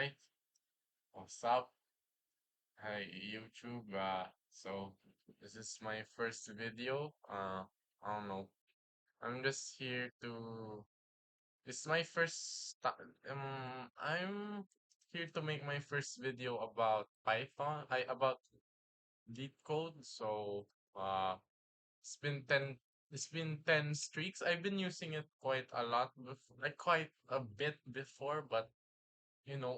Hi, what's up? Hi, YouTube. So this is my first video. I don't know. I'm just here to. This is my first. I'm here to make my first video about Python. About leetcode. So it's been 10. It's been 10 streaks. I've been using it quite a lot, like quite a bit before, but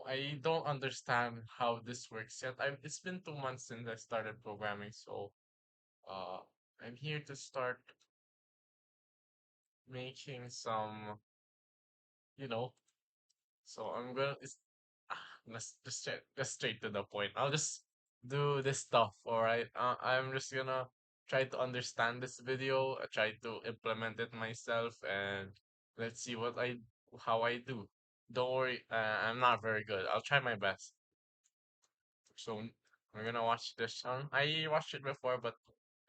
I don't understand how this works yet. It's been 2 months since I started programming, so uh I'm here to start making some, you know. So I'm gonna let's just just straight to the point. I'll just do this stuff, all right? I'm just gonna try to understand this video, try to implement it myself, and let's see how I do. Don't worry, I'm not very good. I'll try my best. So we're gonna watch this one. I watched it before, but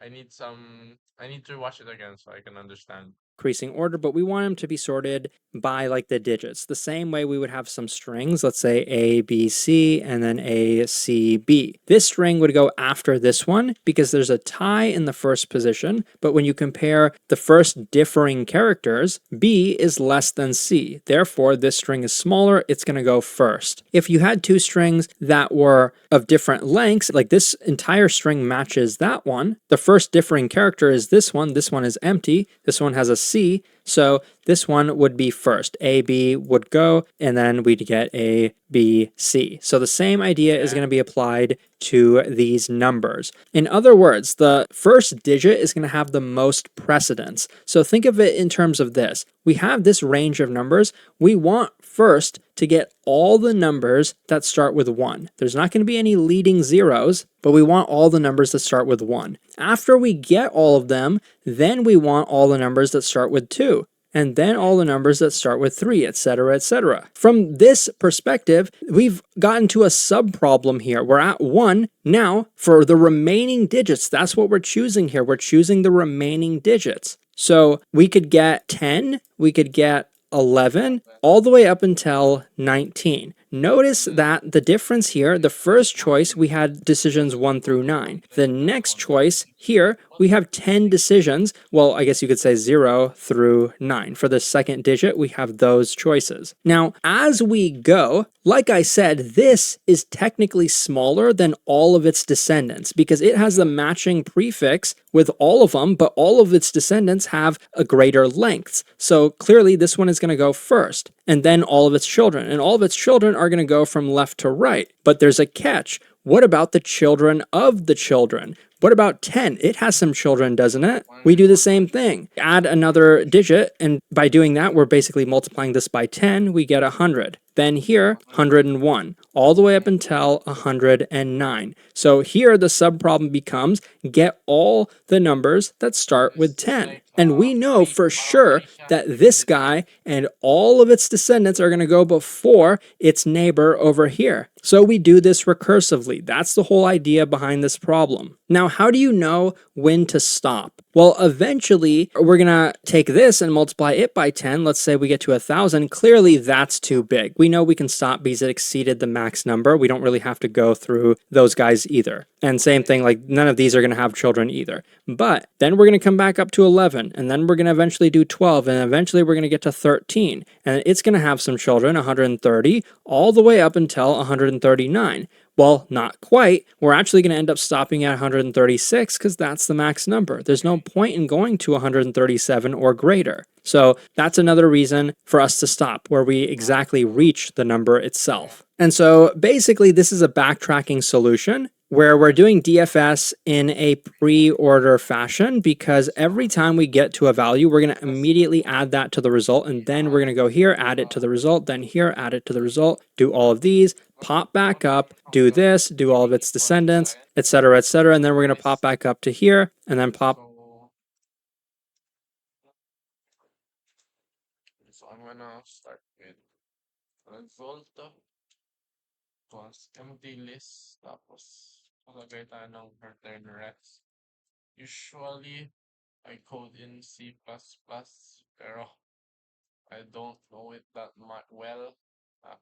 I need to watch it again so I can understand. Increasing order, but we want them to be sorted by like the digits. The same way we would have some strings, let's say A, B, C, and then A, C, B. This string would go after this one because there's a tie in the first position, but when you compare the first differing characters, B is less than C. Therefore, this string is smaller, it's going to go first. If you had two strings that were of different lengths, like this entire string matches that one, the first differing character is this one is empty, this one has a C, so this one would be first. A, B would go, and then we'd get A, B, C. So the same idea is Yeah. going to be applied to these numbers. In other words, the first digit is going to have the most precedence. So think of it in terms of this. We have this range of numbers. We want first to get all the numbers that start with 1. There's not going to be any leading zeros, but we want all the numbers that start with 1. After we get all of them, then we want all the numbers that start with 2, and then all the numbers that start with 3, etc., etc. From this perspective, we've gotten to a subproblem here. We're at 1. Now, for the remaining digits, that's what we're choosing here. We're choosing the remaining digits. So we could get 10, we could get 11, all the way up until 19. Notice that the difference here, the first choice, we had decisions 1 through 9. The next choice here, we have 10 decisions. Well, I guess you could say 0 through 9. For the second digit, we have those choices. Now, as we go, like I said, this is technically smaller than all of its descendants because it has the matching prefix with all of them, but all of its descendants have a greater lengths. So clearly this one is going to go first, and then all of its children. And all of its children are going to go from left to right. But there's a catch. What about the children of the children? What about 10? It has some children, doesn't it? We do the same thing. Add another digit, and by doing that, we're basically multiplying this by 10, we get 100. Then here, 101, all the way up until 109. So here the subproblem becomes get all the numbers that start with 10. And we know for sure that this guy and all of its descendants are going to go before its neighbor over here. So we do this recursively. That's the whole idea behind this problem. Now, how do you know when to stop? Well, eventually we're going to take this and multiply it by 10. Let's say we get to 1,000. Clearly that's too big. We know we can stop because it exceeded the max number. We don't really have to go through those guys either. And same thing, like none of these are going to have children either. But then we're going to come back up to 11, and then we're going to eventually do 12, and eventually we're going to get to 13. And it's going to have some children, 130, all the way up until 139. Well, not quite. We're actually going to end up stopping at 136 because that's the max number. There's no point in going to 137 or greater. So that's another reason for us to stop, where we exactly reach the number itself. And so basically this is a backtracking solution where we're doing DFS in a pre-order fashion because every time we get to a value, we're going to immediately add that to the result, and then we're going to go here, add it to the result, then here, add it to the result, do all of these, pop back up, do this, do all of its descendants, etc., etc., and then we're going to pop back up to here, and then pop. So I'm gonna start with result plus empty list tapos maglagay tayo ng return rest. Usually, I code in C++, pero I don't know it that much well. Uh,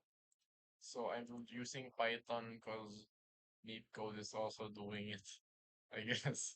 So I'm using Python because LeetCode is also doing it, I guess.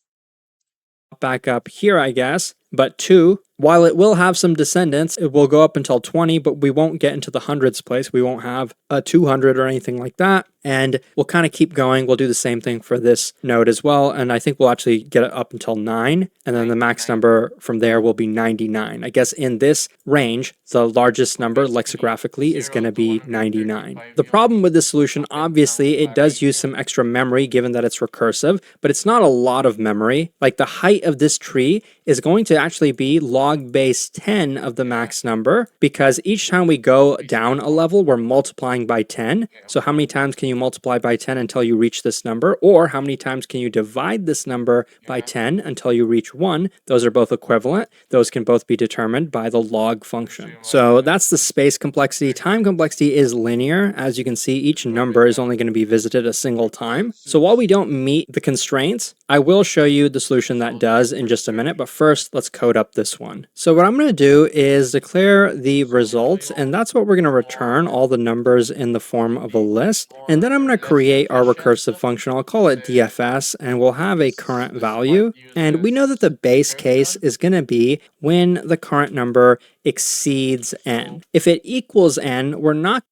Back up here, I guess. But 2, while it will have some descendants, it will go up until 20, but we won't get into the hundreds place. We won't have a 200 or anything like that. And we'll kind of keep going. We'll do the same thing for this node as well. And I think we'll actually get it up until 9. And then the max 99. number from there will be 99. I guess in this range, the largest So number basically, lexicographically is going 0 to to be 99. 135 The yung problem with this solution, append obviously, ng it does array use niya. some extra memory given that it's recursive, but it's not a lot of memory. Like the height of this tree is going to actually be log base 10 of the Yeah, max number because each time we go down basically a level, we're multiplying by 10. yeah, So how many times can you multiply by 10 until you reach this number? Or how many times can you divide this number by yeah, 10 until you reach 1? Those are both equivalent. Those can both be determined by the log gusto function. yung So mga that's the space complexity. like Time complexity is linear. As you can see, each gawin number is yan. only going to be visited a single time. So while Since we don't meet the constraints, I will show you the solution that so does in just a minute. But first, let's code up this one. So what I'm going to do is declare the so ito results, and yung that's what we're going to return, more all the numbers in the form of a list. And then I'm more going to less create our efficient recursive function. I'll call it kasi DFS, and we'll have a current this part value. And we know that the uses base case recursion. is going to be when the current number exceeds n. So If it equals n, we're not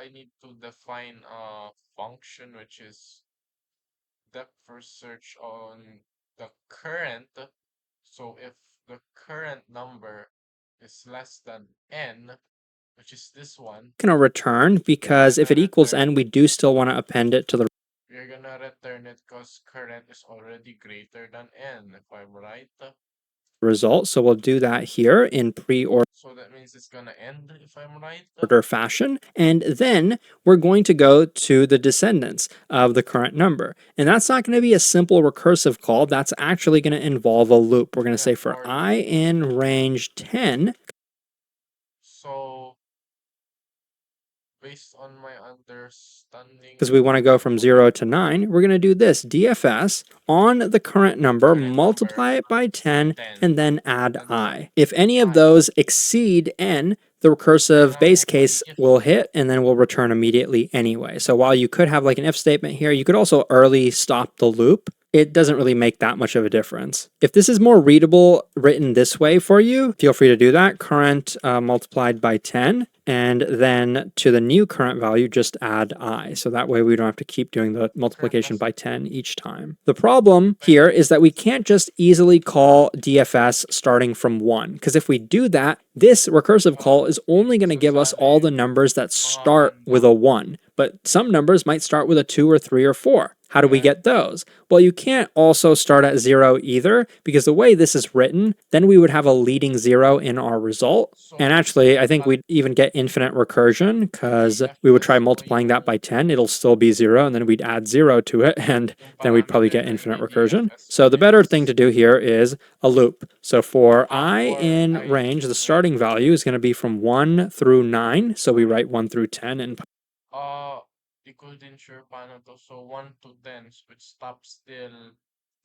I need to define a function which is depth first search on the current. So if the current number is less than n, which is this one, going to return we're because if gonna it equals return n, we do still want to append it to the we're gonna return it because current is already greater than n, if I'm right. result. So we'll do that here in pre-order So that means it's gonna end if I'm right. fashion. And then we're going to go to the descendants of the current number. And that's not going to be a simple recursive call. That's actually going to involve a loop. We're going to Yeah, say for for I loop. in range 10, So based on my understanding because we want to go from 0 to 9, we're going to do this DFS on the current number, current number multiply it by 10, 10 and then add and then I. If any of I. those exceed n, the recursive Kailangan base mo pang case if. will hit and then will return immediately anyway. So while you could have like an if statement here, you could also early stop the loop. It doesn't really make that much of a difference. If this is more readable written this way for you, feel free to do that. Current multiplied by 10, and then to the new current value, just add I. So that way we don't have to keep doing the Current multiplication plus by 10 each time. The problem by here 10. is that we can't just easily call DFS starting from 1, because if we do that, this recursive call is only going to give us all the Isasali numbers that mga start with a random. 1, but some numbers might start with a 2 or 3 or 4. How do we Yeah. get those? Well, you can't also start at 0 either, because the way this is written, then we would have a leading 0 in our result. So And actually, I basically think pag we'd even get infinite recursion because we would try DFS mo multiplying that by 10. It'll still be 0, and then we'd add 0 to it, and yung then we'd probably parameter get ng infinite recursion. DFS mo So the better thing to is do here is a loop. So for I for in I range, the in starting range. value is going to be from 1 through 9. So we write 1 through 10 in Uh, di ko din sure paano to. So 1 to 10, which stops till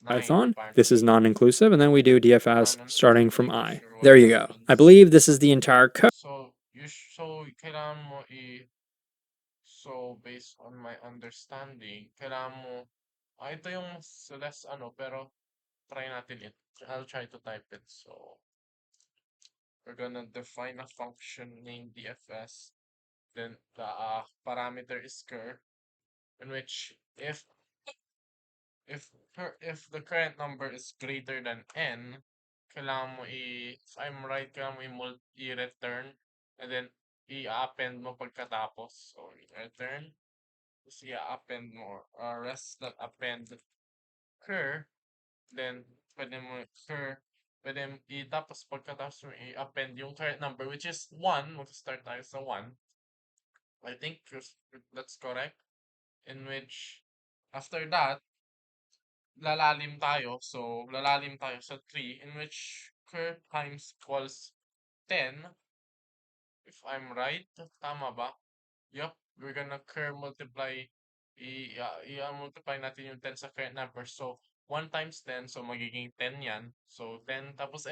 9 Python. This is apparently. non-inclusive, and then we do DFS starting Di from ko I. sure what There you that go. I means. believe this is the entire code. So kailangan mo so based on my understanding, kailangan mo, ito yung mas less ano, pero try natin it. I'll try to type it. So we're gonna define a function named DFS. Then the parameter is cur, in which if the current number is greater than n, kailangan mo if I'm right, kailangan mo i-return and then i-append mo pagkatapos. So return, tapos i-append mo, rest that append cur, then pwede mo cur, pwede mo tapos pagkatapos mo i-append yung current number which is 1, mag-start tayo sa 1. I think that's correct. In which, after that, lalalim tayo sa 3, in which curve times equals 10, if I'm right. Tama ba? Yup, we're gonna curve multiply, i-multiply natin yung 10 sa current number. So, 1 times 10, so magiging 10 yan. So, 10, tapos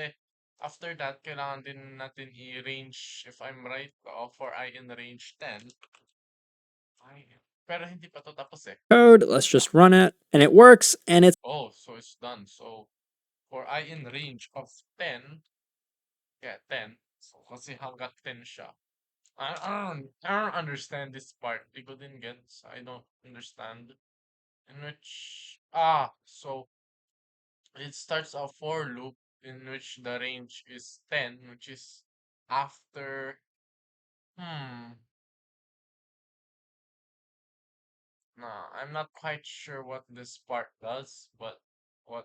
after that, kailangan din natin i-range, if I'm right, for I in range 10. Pero hindi pa to tapos eh. Code, let's just run it, and it works, and it's Oh, so it's done. So for I in range of 10, yeah, 10. So kasi hanggat 10 siya. I don't understand this part. Di ko din gets. I don't understand. In which, so it starts a for loop in which the range is 10, which is after, hmm, nah, I'm not quite sure what this part does, but wait,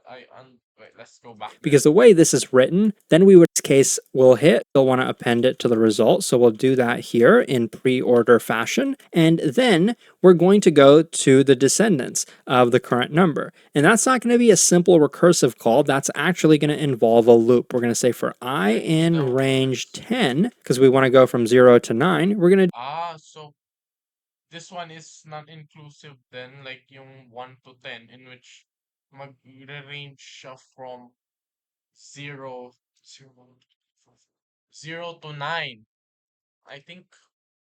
let's go back because there. the way this is written, then we would, in this case, will hit, they'll want to append it to the result. So we'll do that here in pre-order fashion. And then we're going to go to the descendants of the current number. And that's not going to be a simple recursive call. That's actually going to involve a loop. We're going to say for I Wait, the in range recurs. 10, because we want to go from 0 to 9, we're going to So this one is not inclusive then, like yung 1 to 10, in which mag-range siya from 0, 0, 0 to 9. I think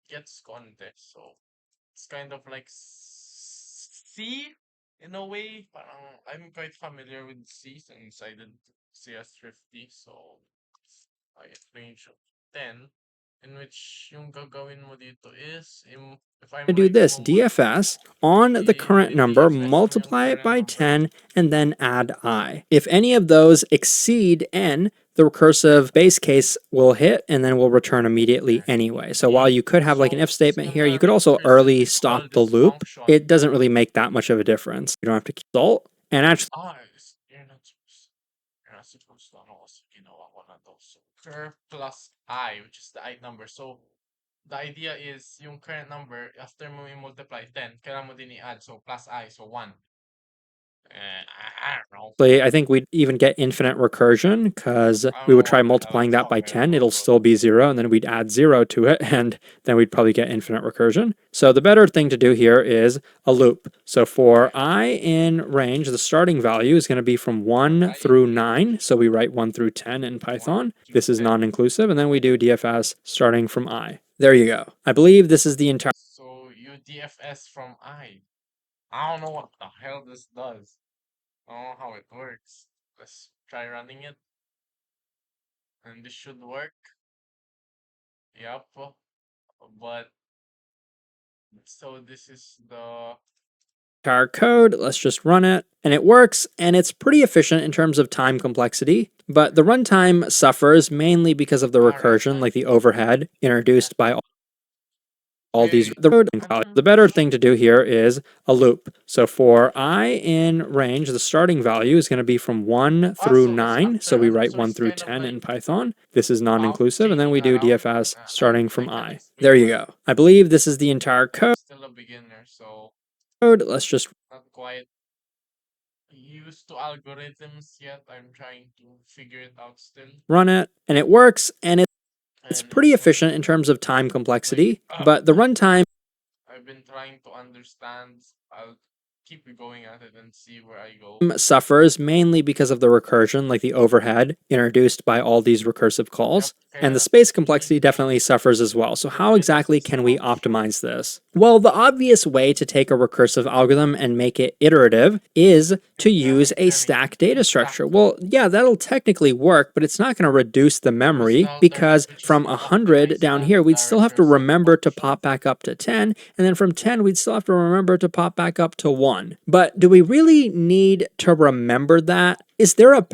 gets contest. So it's kind of like C in a way. Parang I'm quite familiar with C since I did CS 50. So I range of 10 in which yung gagawin mo dito is if I'm do like this DFS on the current number, i-DFS mo yung multiply it current by number. 10, and then add I. If any of those exceed n, the recursive base case will hit and then will return immediately anyway. So while you could have like an So if it's statement here, you gonna could also early call stop the this loop. function. It doesn't really make that much of a difference. You don't have to consult. And actually, You're not supposed to ano kasi ginawa ko na to. So curve plus I, which is the I number. So the idea is yung current number, after mo i-multiply 10, kailangan mo din i-add. So plus I, so 1. I don't know. I think we'd even get infinite recursion because I don't we would know try what the hell I'm multiplying that by talking 10. about, It'll but still be 0, and then we'd add 0 to it, and then we'd probably get infinite recursion. So the better thing to do here is a loop. So for okay. I in range, the starting value is going to be from For 1 I in through range, 9. So we write 1 through 10 in 1 Python. through This is 10. non-inclusive, and then we do DFS starting from I. There you go. I believe this is the entire So you DFS from I. I don't know what the hell this does. I don't know how it works. Let's try running it. And this should work. Yup. But so this is the entire code. Let's just run it. And it works, and it's pretty efficient in terms of time complexity. But the runtime suffers mainly because of the recursion, runtime. like the overhead introduced by all these Wait. the road and college. Anong The better thing to do here is a loop. So for I in range, the starting value is going to be from 1 through so it's 9. So after we ano, write so 1 it's through kind of 10 like in Python. This is non-inclusive, and then we changing do around. DFS I starting from I can I. explain There you why. go. I believe this is the entire I'm code. still a beginner, so Let's just not quite used to algorithms yet. I'm trying to figure it out still. run it, and it works, and it's And pretty it's efficient gonna in terms of time like complexity, but the runtime I've been trying to understand. I'll keep going at it and see where I go. suffers mainly because of the recursion, like the overhead introduced by all these recursive Yep. calls. And the Kaya space you need complexity to definitely suffers as well. So, get how rid of exactly this can we function. optimize this? Well, the obvious way to take a recursive algorithm and make it iterative is to use a stack data Stack. structure. Well, yeah, that'll technically work, but it's not going to reduce the Where's the memory because alternative, which is from to 100 optimize down that here, with we'd a still have to recursive remember to function? pop back up to 10. And then from 10, we'd still have to remember to pop back up to 1. But do we really need to remember that? Is there a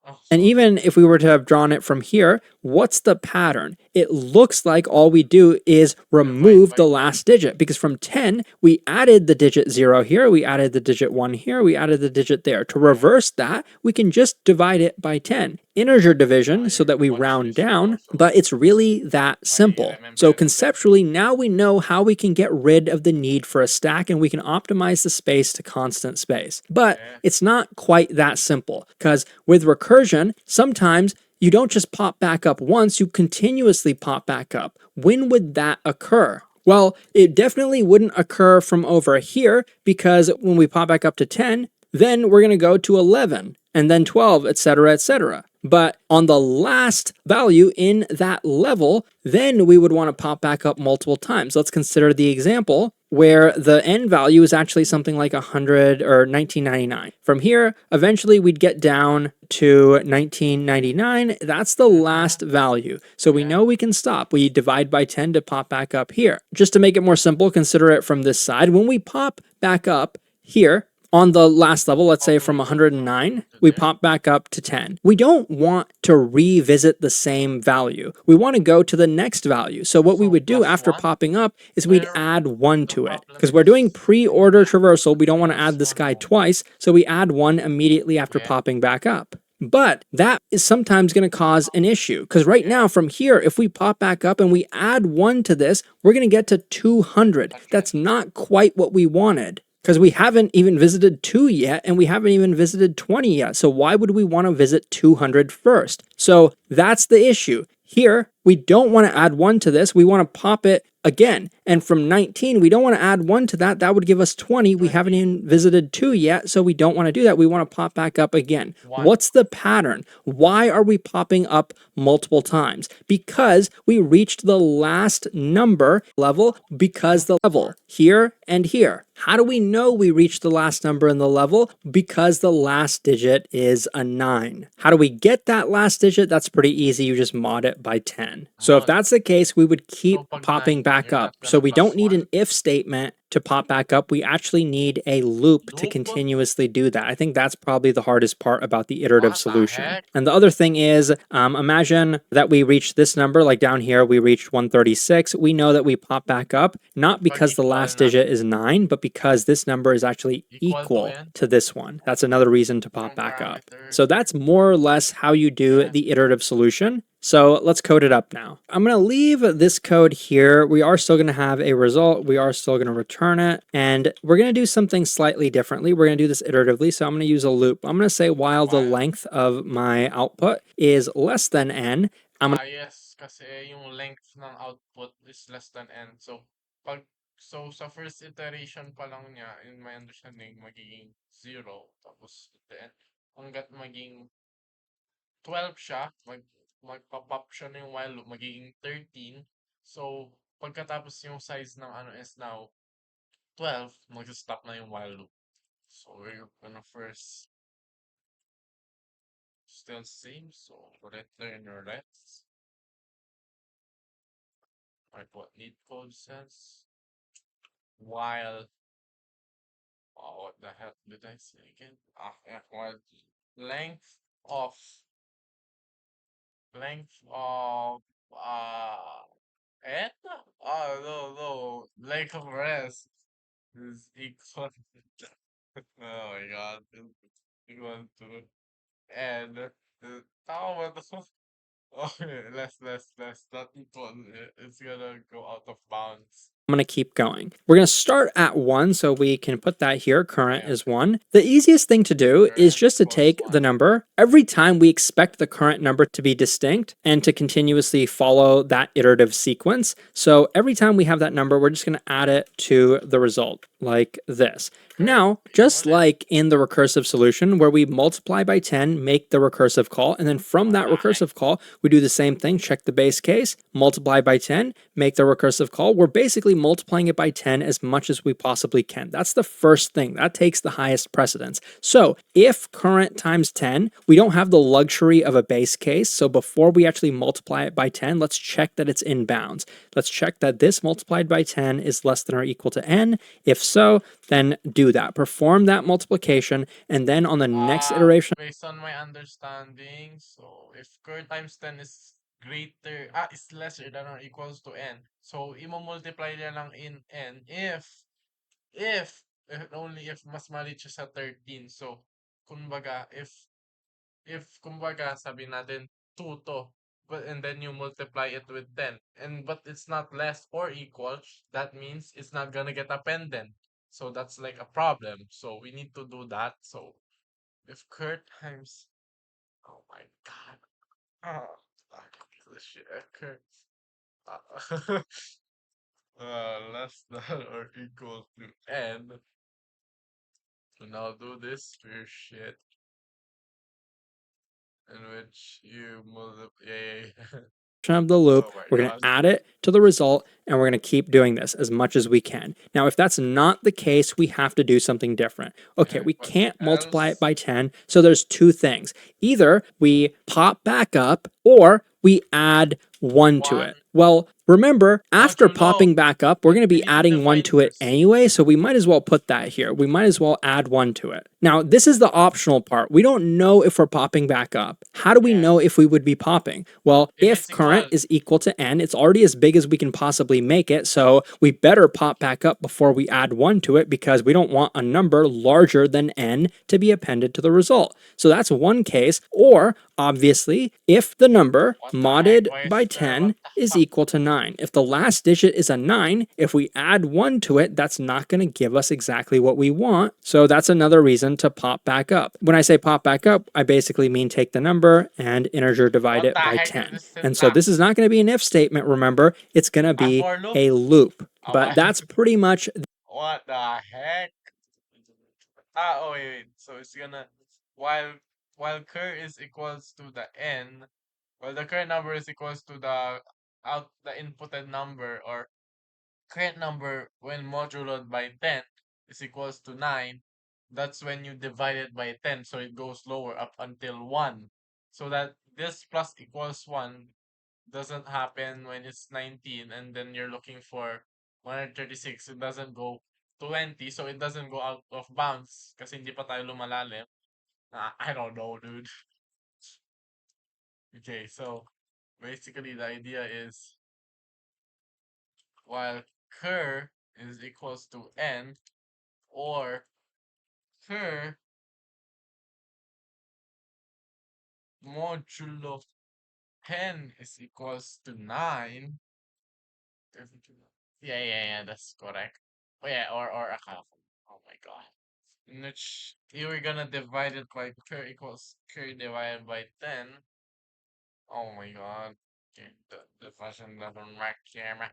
Oh, and sorry. even if we were to have drawn it from here, what's the pattern? It looks like all we do is Divide remove by the 10. last digit because from 10, we added the digit 0 here, we added the digit 1 here, we added the digit there. To Yeah. reverse that, we can just divide it by 10. Integer division so that we Bunch round this more, down, so but it's really that I simple. remember So everything. conceptually, now we know how we can get rid of the need for a stack and we can optimize the space to constant space. But Yeah. it's not quite that simple because with recursion, sometimes you don't just pop back up once, you continuously pop back up. When would that occur? Well, it definitely wouldn't occur from over here because when we pop back up to 10, then we're going to go to 11 and then 12, etc., etc. But on the last value in that level, then we would want to pop back up multiple times. Let's consider the example where the end value is actually something like 100 or 1999. From here, eventually we'd get down to 1999. That's the Mm-hmm. last value. So we Yeah. know we can stop. We divide by 10 to pop back up here. Just to make it more simple, consider it from this side. When we pop back up here, on the last level, let's How say do we from go from 109, to we there? pop back up to 10. We don't want to revisit the same value. We want to go to the next value. So what we So would do plus after one. popping up is we'd Where add 1 the to it. problem Because we're doing is in pre-order that traversal, we don't want to minus add this one guy no. twice, so we add 1 immediately after Yeah. popping back up. But that is sometimes going to cause an issue because right Yeah. now from here, if we pop back up and we add 1 to this, we're going to get to 200. 100. That's not quite what we wanted because we haven't even visited 2 yet and we haven't even visited 20 yet. So why would we want to visit 200 first? So that's the issue. Here, we don't want to add 1 to this. We want to pop it again. And from 19, we don't want to add 1 to that. That would give us 20. We haven't 20. even visited 2 yet, so we don't want to do that. We want to pop back up again. 1. What's the pattern? Why are we popping up multiple times? Because we reached the last number level because 2. the level 4. here and here. How do we know we reached the last number in the level? Because the last digit is a 9. How do we get that last digit? That's pretty easy. You just mod it by 10. So if Mod. that's the case, we would So keep pag 9, popping back you're up. not So gonna we don't plus need 1. an if statement to pop back up. We actually need a loop to Loop. continuously do that. I think that's probably the hardest part about the iterative What the solution. heck? And the other thing is, imagine that we reach this number, like down here, we reached 136. We know that we pop back up, not Pag because the equal last na. digit is 9, but because this number is actually Equal to equal n. to this one. That's another reason to pop Anong back up. parameter? So that's more or less how you do Yeah. the iterative solution. So let's code it up now. I'm going to leave this code here. We are still going to have a result. We are still going to return it. And we're going to do something slightly differently. We're going to do this iteratively. So I'm going to use a loop. I'm going to say while the While. length of my output is less than n, I'm Ah, yes. Kasi yung length ng output is less than n. So, sa first iteration pa lang niya, in my understanding, magiging 0. Tapos, then, hanggat maging 12 siya, magpa-pop siya na yung while loop, magiging 13. So, pagkatapos yung size ng ano is now 12, mag-stop na yung while loop. So, we're gonna first still same. So, return your length. Like what leetcode says. While, oh, what the hell did I say again? Ah, yeah, while length of, length of, and? Oh, no, no. Length of rest is equal. Oh my god. Equal to, and, tama ba to? Okay, less. Not equal. It's gonna go out of bounds. going to keep going. We're going to start at 1, so we can put that here. Current Okay, is okay. 1. The easiest thing to do is Current just to equals take the 1. number. Every time we expect the current number to be distinct and to continuously follow that iterative sequence. So every time we have that number, we're just going to add it to the result like this. Current Now, just equal like in the recursive solution where we multiply by 10, make the recursive call, and then from what that the heck? recursive call, we do the same thing, check the base case, multiply by 10, make the recursive call. We're basically multiplying it by 10 as much as we possibly can. That's the first thing. That takes the highest precedence. So if current times 10, we don't have the luxury of a base case. So before we actually multiply it by 10, let's check that it's in bounds. Let's check that this multiplied by 10 is less than or equal to n. If so, then do that. Perform that multiplication, and then on the next iteration, Based on my understanding, so if current times 10 is lesser than or equals to n, so imo-multiply niya lang in n if and only if mas maliit siya sa 13. So, kumbaga, kumbaga, sabi natin 2 to, but and then you multiply it with 10, and but it's not less or equal, that means it's not gonna get a pendant. So that's like a problem. So we need to do that. So if Kurt times, oh my god, oh, this shit, Kurt, uh, less than or equal to n. So now do this weird shit in which you multiply. Yeah, yeah, yeah. of the loop, Oh my we're going to god. add it to the result, and we're going to keep doing this as much as we can. Now, if that's not the case, we have to do something different. Okay, Okay, we what can't multiply it else? by 10, so there's two things. Either we pop back up or we add 1 to One it. Well, remember, after modulo. popping back up, we're But going to we be need to adding 1 divide to it first. anyway, so we might as well put that here. We might as well add 1 to it. Now, this is the optional part. We don't know if we're popping back up. How do we Yeah. know if we would be popping? Well, If if it's current equal, is equal to n, it's already as big as we can possibly make it, so we better pop back up before we add 1 to it because we don't want a number larger than n to be appended to the result. So that's one case, or obviously, if the number what the heck? modded Why by is there? What 10 the is fuck? equal to 9. If the last digit is a 9, if we add 1 to it, that's not going to give us exactly what we want. So that's another reason to pop back up. When I say pop back up, I basically mean take the number and integer divide What it the by heck is 10. this And so this is syntax? not going to be an if statement, remember, it's going to A be for loop? a loop. Oh, But that's pretty much what the heck? Ah, oh wait. So it's gonna while while cur is equals to the n, well the current number is equals to the inputted number or current number when moduloed by 10 is equals to 9. That's when you divide it by 10, so it goes lower up until 1. So that this plus equals 1 doesn't happen when it's 19 and then you're looking for 136. It doesn't go 20, so it doesn't go out of bounds kasi hindi pa tayo lumalalim. I don't know, dude. Okay, so basically the idea is while cur is equals to n or cur modulo 10 is equals to 9. Yeah, that's correct. Oh yeah, or a half. Oh my god. In which you were gonna divide it by cur equals cur divided by 10. Oh my god. Okay, the function doesn't work here, man.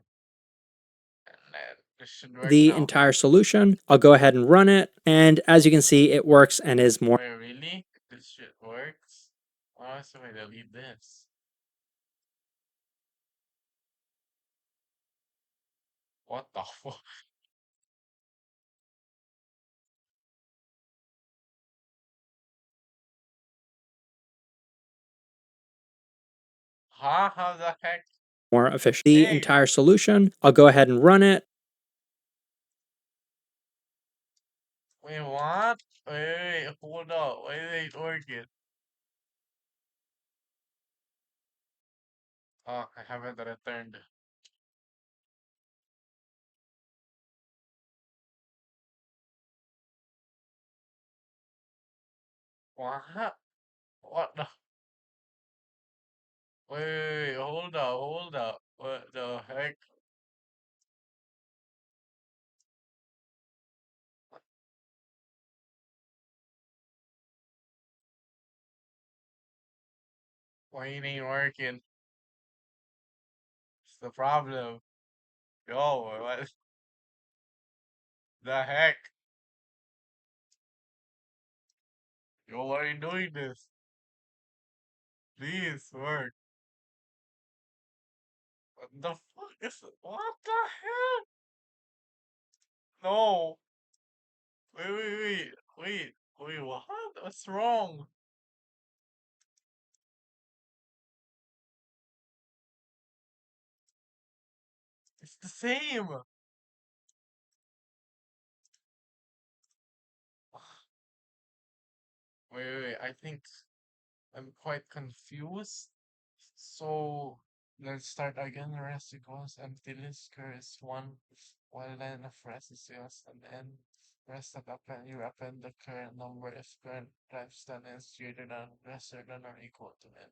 And then this should work the now. entire solution. I'll go ahead and run it. And as you can see, it works and is more Wait, really? This shit works? Why else do I delete this? What the fuck? Huh? How the heck? more efficient. The Hey, entire solution. I'll go ahead and run it. wait, what? Hold up. Wait, working. Oh, I haven't returned. What? What the? Hold up. What the heck? Why it ain't working? It's the problem. Yo, what the heck? Yo, why are you doing this? Please work. What the fuck is it? What the hell? No. Wait, what? What's wrong? It's the same. I think I'm quite confused. So let's start again. Rest equals empty list cur is one, while then of rest is yes, and then rest that append you append the current number if current times 10 is greater than lesser than or equal to n.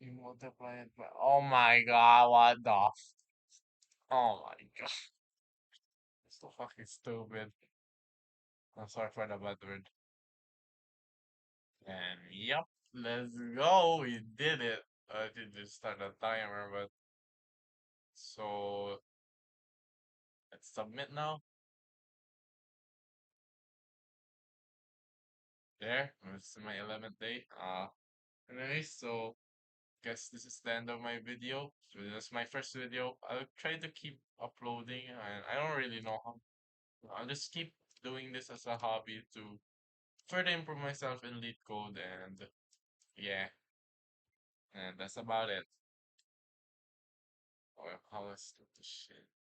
You multiply it by oh my god, what the oh my god. It's so fucking stupid. I'm sorry for the bad word. And yep, let's go. We did it. I did just start a timer, but so let's submit now. There, it's my 11th day. Anyway, so guess this is the end of my video. So this is my first video. I'll try to keep uploading, and I don't really know how. I'll just keep doing this as a hobby to further improve myself in lead code, and yeah, and that's about it. Oh, how is the shit?